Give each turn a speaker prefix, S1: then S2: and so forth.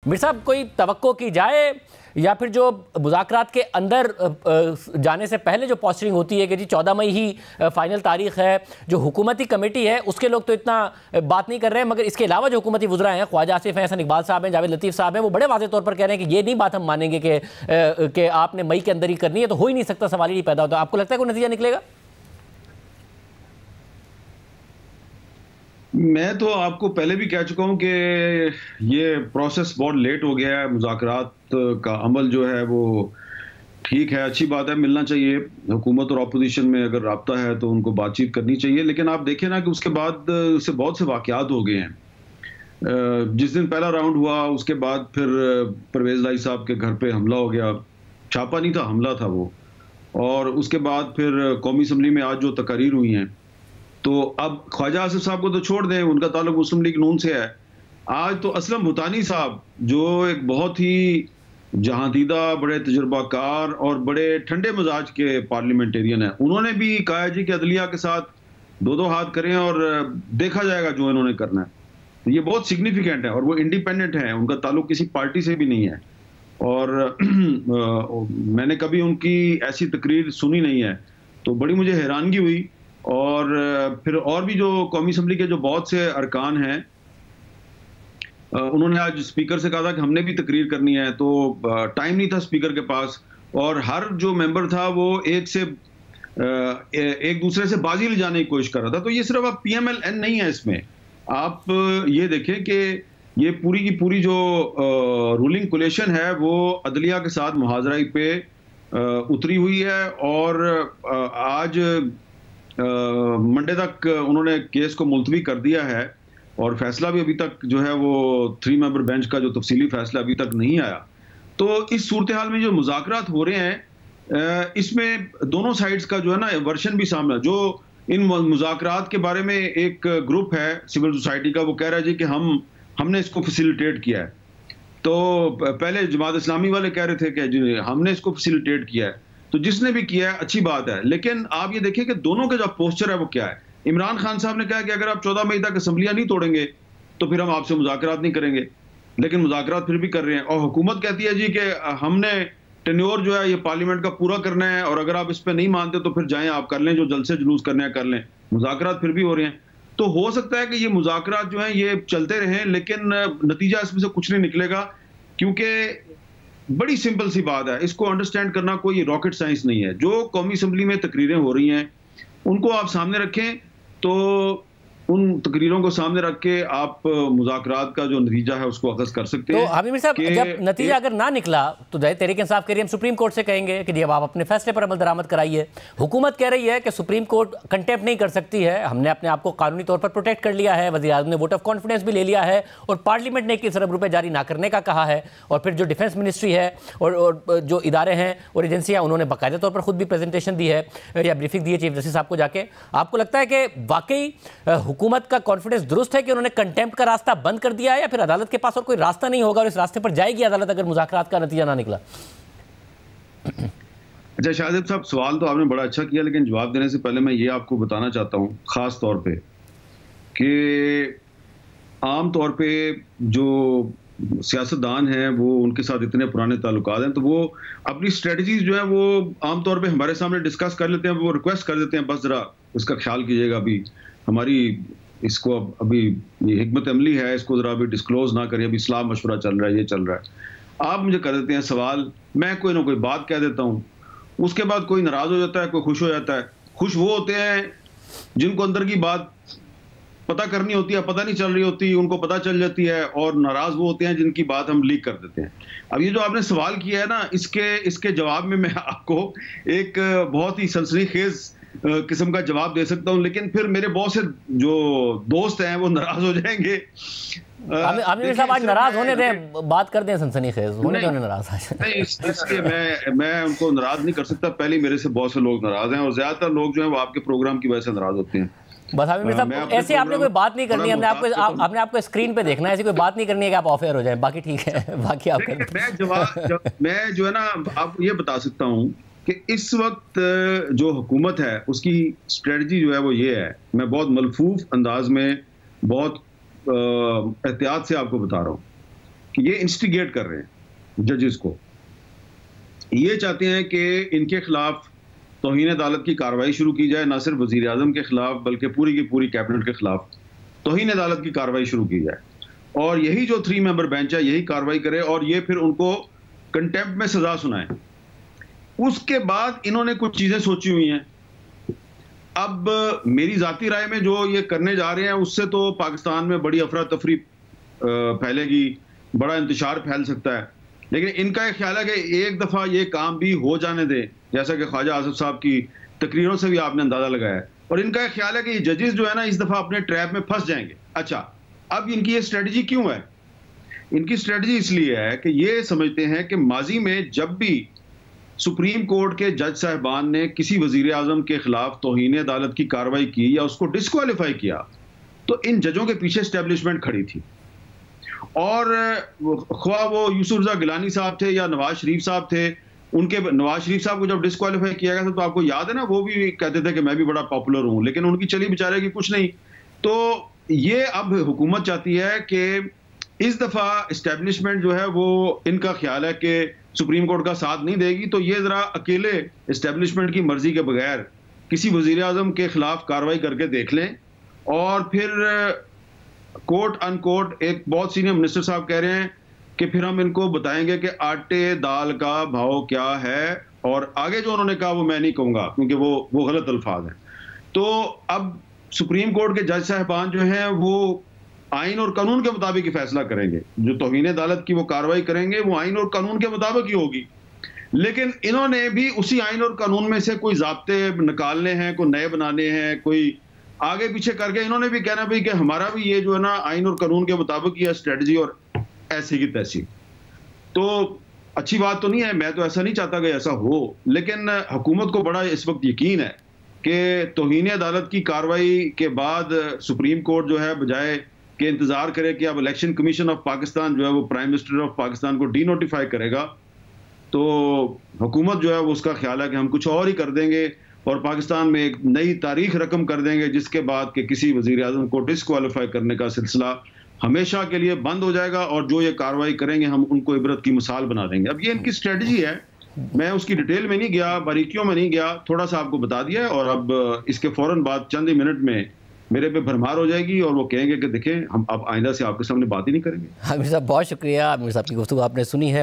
S1: मीर साहब, कोई तवक्को की जाए या फिर जो मुज़ाकरात के अंदर जाने से पहले जो पोस्टरिंग होती है कि जी 14 मई ही फाइनल तारीख है, जो हुकूमती कमेटी है उसके लोग तो इतना बात नहीं कर रहे हैं, मगर इसके अलावा जो हुकूमती वुज़रा हैं, ख्वाजा आसिफ हैं, हसन इकबाल साहब हैं, जावेद लतीफ़ साहब हैं, वो बड़े वाज़ेह तौर पर कह रहे हैं कि ये नहीं बात हम मानेंगे कि आपने मई के अंदर ही करनी है, तो हो ही नहीं सकता, सवाल ही नहीं पैदा होता। आपको लगता है कोई नतीजा निकलेगा?
S2: मैं तो आपको पहले भी कह चुका हूं कि ये प्रोसेस बहुत लेट हो गया है। मुज़ाकरात का अमल जो है वो ठीक है, अच्छी बात है, मिलना चाहिए। हुकूमत और अपोजिशन में अगर राब्ता है तो उनको बातचीत करनी चाहिए, लेकिन आप देखें ना कि उसके बाद से बहुत से वाक़यात हो गए हैं। जिस दिन पहला राउंड हुआ उसके बाद फिर परवेज़ लाई साहब के घर पे हमला हो गया। छापा नहीं था, हमला था वो। और उसके बाद फिर कौमी असम्बली में आज जो तकारीर हुई हैं, तो अब ख्वाजा आसिफ साहब को तो छोड़ दें, उनका ताल्लुक मुस्लिम लीग नून से है। आज तो असलम भूटानी साहब जो एक बहुत ही जहांदीदा, बड़े तजुर्बाकार और बड़े ठंडे मिजाज के पार्लियामेंटेरियन है, उन्होंने भी कहा है जी कि अदलिया के साथ दो दो हाथ करें और देखा जाएगा जो इन्होंने करना है। तो ये बहुत सिग्निफिकेंट है और वो इंडिपेंडेंट है, उनका ताल्लुक किसी पार्टी से भी नहीं है। और मैंने कभी उनकी ऐसी तकरीर सुनी नहीं है, तो बड़ी मुझे हैरानगी हुई। और फिर और भी जो कौमी असम्बली के जो बहुत से अरकान हैं, उन्होंने आज स्पीकर से कहा था कि हमने भी तकरीर करनी है, तो टाइम नहीं था स्पीकर के पास, और हर जो मेंबर था वो एक दूसरे से बाजी ले जाने की कोशिश कर रहा था। तो ये सिर्फ अब PMLN नहीं है, इसमें आप ये देखें कि ये पूरी की पूरी जो रूलिंग कोलिशन है वो अदलिया के साथ मुहाजराई पे उतरी हुई है। और आज मंडे तक उन्होंने केस को मुलतवी कर दिया है और फैसला भी अभी तक जो है वो 3 मेंबर बेंच का जो तफसीली फैसला अभी तक नहीं आया। तो इस सूरत हाल में जो मुज़ाकरात हो रहे हैं, इसमें दोनों साइड्स का जो है ना वर्शन भी सामने। जो इन मुज़ाकरात के बारे में एक ग्रुप है सिविल सोसाइटी का, वो कह रहा है जी कि हमने इसको फैसिलिटेट किया है। तो पहले जमात इस्लामी वाले कह रहे थे कि जी हमने इसको फैसिलिटेट किया है। तो जिसने भी किया है अच्छी बात है, लेकिन आप ये देखिए कि दोनों का जो पोस्चर है वो क्या है। इमरान खान साहब ने कहा कि अगर आप 14 मई तक असम्बलियां नहीं तोड़ेंगे तो फिर हम आपसे मुज़ाकरात नहीं करेंगे, लेकिन मुज़ाकरात फिर भी कर रहे हैं। और हुकूमत कहती है जी कि हमने टेन्योर जो है ये पार्लियामेंट का पूरा करना है, और अगर आप इस पर नहीं मानते तो फिर जाएं आप कर लें, जो जलसे जुलूस करने हैं कर लें। मुज़ाकरात फिर भी हो रहे हैं। तो हो सकता है कि ये मुज़ाकरात जो हैं ये चलते रहें, लेकिन नतीजा इसमें से कुछ नहीं निकलेगा, क्योंकि बड़ी सिंपल सी बात है, इसको अंडरस्टैंड करना कोई रॉकेट साइंस नहीं है। जो कौमी असम्बली में तकरीरें हो रही हैं उनको आप सामने रखें, तो उन तकरीरों को सामने रख के आप मुज़ाकरात का जो नतीजा है उसको अखज़ कर सकते हैं।
S1: तो हामिद मीर साहब, जब नतीजा अगर ना निकला तो तहरीक इंसाफ कह रही है हम सुप्रीम कोर्ट से कहेंगे कि जी अब आप अपने फैसले पर अमल दरामद कराइए। हुकूमत कह रही है कि सुप्रीम कोर्ट कंटेम्प्ट नहीं कर सकती है, हमने अपने आप को कानूनी तौर पर प्रोटेक्ट कर लिया है, वज़ीर-ए-आज़म ने वोट ऑफ कॉन्फिडेंस भी ले लिया है और पार्लियामेंट ने 21 अरब रुपये जारी ना करने का कहा है। और फिर जो डिफेंस मिनिस्ट्री है और जो इदारे हैं और एजेंसियाँ, उन्होंने बाकायदा तौर पर खुद भी प्रेजेंटेशन दी है या ब्रीफिंग दी है चीफ जस्टिस साहब को जाके। आपको लगता है कि वाकई हुकूमत का कॉन्फिडेंस दुरुस्त है कि उन्होंने कंटेम्प्ट का रास्ता बंद कर दिया है, या फिर अदालत के पास और कोई रास्ता नहीं होगा और इस रास्ते पर जाएगी अदालत अगर मुज़ाकरात का नतीजा ना निकला?
S2: अच्छा शाहजेब साहब, सवाल तो आपने बड़ा अच्छा किया, लेकिन जवाब देने से पहले मैं ये आपको बताना चाहता हूँ खास तौर पे कि आम तौर पे जो सियासतदान हैं वो उनके साथ इतने पुराने ताल्लुकात हैं, तो वो अपनी स्ट्रेटजीज जो है वो आम तौर पे हमारे सामने डिस्कस कर लेते हैं। वो रिक्वेस्ट कर देते हैं बस जरा इसका ख्याल कीजिएगा, अभी हमारी इसको अभी ये हिकमत अमली है, इसको जरा अभी डिस्क्लोज ना करिए, अभी इस्लाम मशवरा चल रहा है, ये चल रहा है। आप मुझे कर देते हैं सवाल, मैं कोई ना कोई बात कह देता हूँ, उसके बाद कोई नाराज हो जाता है, कोई खुश हो जाता है। खुश वो होते हैं जिनको अंदर की बात पता करनी होती है, पता नहीं चल रही होती, उनको पता चल जाती है, और नाराज वो होते हैं जिनकी बात हम लीक कर देते हैं। अब ये जो आपने सवाल किया है ना, इसके जवाब में मैं आपको एक बहुत ही सनसनीखेज किस्म का जवाब दे सकता हूं, लेकिन फिर मेरे बहुत से जो दोस्त हैं वो नाराज हो जाएंगे।
S1: आमिर साहब आज नाराज होने दें, बात कर दें सनसनीखेज होने दें, नाराज आज
S2: नहीं, इसलिए मैं उनको नाराज नहीं कर सकता। पहले मेरे से बहुत से लोग नाराज हैं और ज्यादातर लोग जो है वो आपके प्रोग्राम की वजह से नाराज होते हैं।
S1: बस आमिर साहब, ऐसे आपने कोई बात नहीं करनी, आपने आपको स्क्रीन पे देखना है, ऐसी कोई बात नहीं करनी है कि आप ऑफ एयर हो जाएं, बाकी ठीक है, बाकी आप
S2: मैं जो है ना आपको ये बता सकता हूँ कि इस वक्त जो हुकूमत है उसकी स्ट्रेटजी जो है वो ये है, मैं बहुत मलफूफ अंदाज में बहुत एहतियात से आपको बता रहा हूँ ये इंस्टिगेट कर रहे हैं जजेस को। ये चाहते हैं कि इनके खिलाफ तौहीन अदालत की कार्रवाई शुरू की जाए, ना सिर्फ वजीर आजम के खिलाफ बल्कि पूरी की पूरी कैबिनेट के खिलाफ तौहीन अदालत की कार्रवाई शुरू की जाए। और यही जो 3 मेंबर बेंच है यही कार्रवाई करे और ये फिर उनको कंटेम्प्ट में सजा सुनाए। उसके बाद इन्होंने कुछ चीजें सोची हुई हैं। अब मेरी जाती राय में जो ये करने जा रहे हैं उससे तो पाकिस्तान में बड़ी अफरा तफरी फैलेगी, बड़ा इंतशार फैल सकता है। लेकिन इनका एक ख्याल है कि एक दफा ये काम भी हो जाने दें, जैसा कि ख्वाजा आसिफ साहब की तकरीरों से भी आपने अंदाजा लगाया है। और इनका एक ख्याल है कि ये जजेस जो है ना इस दफा अपने ट्रैप में फंस जाएंगे। अच्छा, अब इनकी ये स्ट्रेटजी क्यों है? इनकी स्ट्रेटजी इसलिए है कि ये समझते हैं कि माजी में जब भी सुप्रीम कोर्ट के जज साहिबान ने किसी वजीर आजम के खिलाफ तौहीन अदालत की कार्रवाई की या उसको डिस्क्वालीफाई किया, तो इन जजों के पीछे एस्टेब्लिशमेंट खड़ी थी। और ख्वाह वो यूसुफ रज़ा गिलानी साहब थे या नवाज शरीफ साहब थे, उनके नवाज शरीफ साहब को जब डिस्क्वालीफाई किया गया था तो आपको याद है ना, वो भी कहते थे कि मैं भी बड़ा पॉपुलर हूं, लेकिन उनकी चली बेचारे की कुछ नहीं। तो ये अब हुकूमत चाहती है कि इस दफा एस्टेब्लिशमेंट जो है वो, इनका ख्याल है कि सुप्रीम कोर्ट का साथ नहीं देगी, तो ये जरा अकेले एस्टेब्लिशमेंट की मर्जी के बगैर किसी वजीर आजम के खिलाफ कार्रवाई करके देख लें। और फिर कोर्ट अनकोर्ट एक बहुत सीनियर मिनिस्टर साहब कह रहे हैं कि फिर हम इनको बताएंगे कि आटे दाल का भाव क्या है। और आगे जो उन्होंने कहा वो मैं नहीं कहूंगा क्योंकि वो गलत अल्फाज हैं। तो अब सुप्रीम कोर्ट के जज साहिबान जो हैं वो आइन और कानून के मुताबिक ही फैसला करेंगे। जो तौहीन अदालत की वो कार्रवाई करेंगे वो आइन और कानून के मुताबिक ही होगी। लेकिन इन्होंने भी उसी आइन और कानून में से कोई ज़ाब्ते निकालने हैं, कोई नए बनाने हैं, कोई आगे पीछे करके इन्होंने भी कहना भी कि हमारा भी ये जो है ना आइन और कानून के मुताबिक ही स्ट्रेटजी और ऐसी की तैसी। तो अच्छी बात तो नहीं है, मैं तो ऐसा नहीं चाहता कि ऐसा हो, लेकिन हुकूमत को बड़ा इस वक्त यकीन है कि तौहीन अदालत की कार्रवाई के बाद सुप्रीम कोर्ट जो है बजाय कि इंतजार करे कि अब इलेक्शन कमीशन ऑफ पाकिस्तान जो है वो प्राइम मिनिस्टर ऑफ पाकिस्तान को डी नोटिफाई करेगा, तो हुकूमत जो है वो उसका ख्याल है कि हम कुछ और ही कर देंगे और पाकिस्तान में एक नई तारीख रकम कर देंगे जिसके बाद कि किसी वजीर आजम को डिस्क्वालीफाई करने का सिलसिला हमेशा के लिए बंद हो जाएगा और जो ये कार्रवाई करेंगे हम उनको इबरत की मिसाल बना देंगे। अब ये इनकी स्ट्रेटजी है, मैं उसकी डिटेल में नहीं गया, बारीकियों में नहीं गया, थोड़ा सा आपको बता दिया है। और अब इसके फौरन बाद चंद ही मिनट में मेरे पे भरमार हो जाएगी और वो कहेंगे कि देखें हम अब आइंदा से आपके सामने बात ही नहीं करेंगे।
S1: आमिर साहब बहुत शुक्रिया, आमिर साहब की गुफ्तगू आपने सुनी है।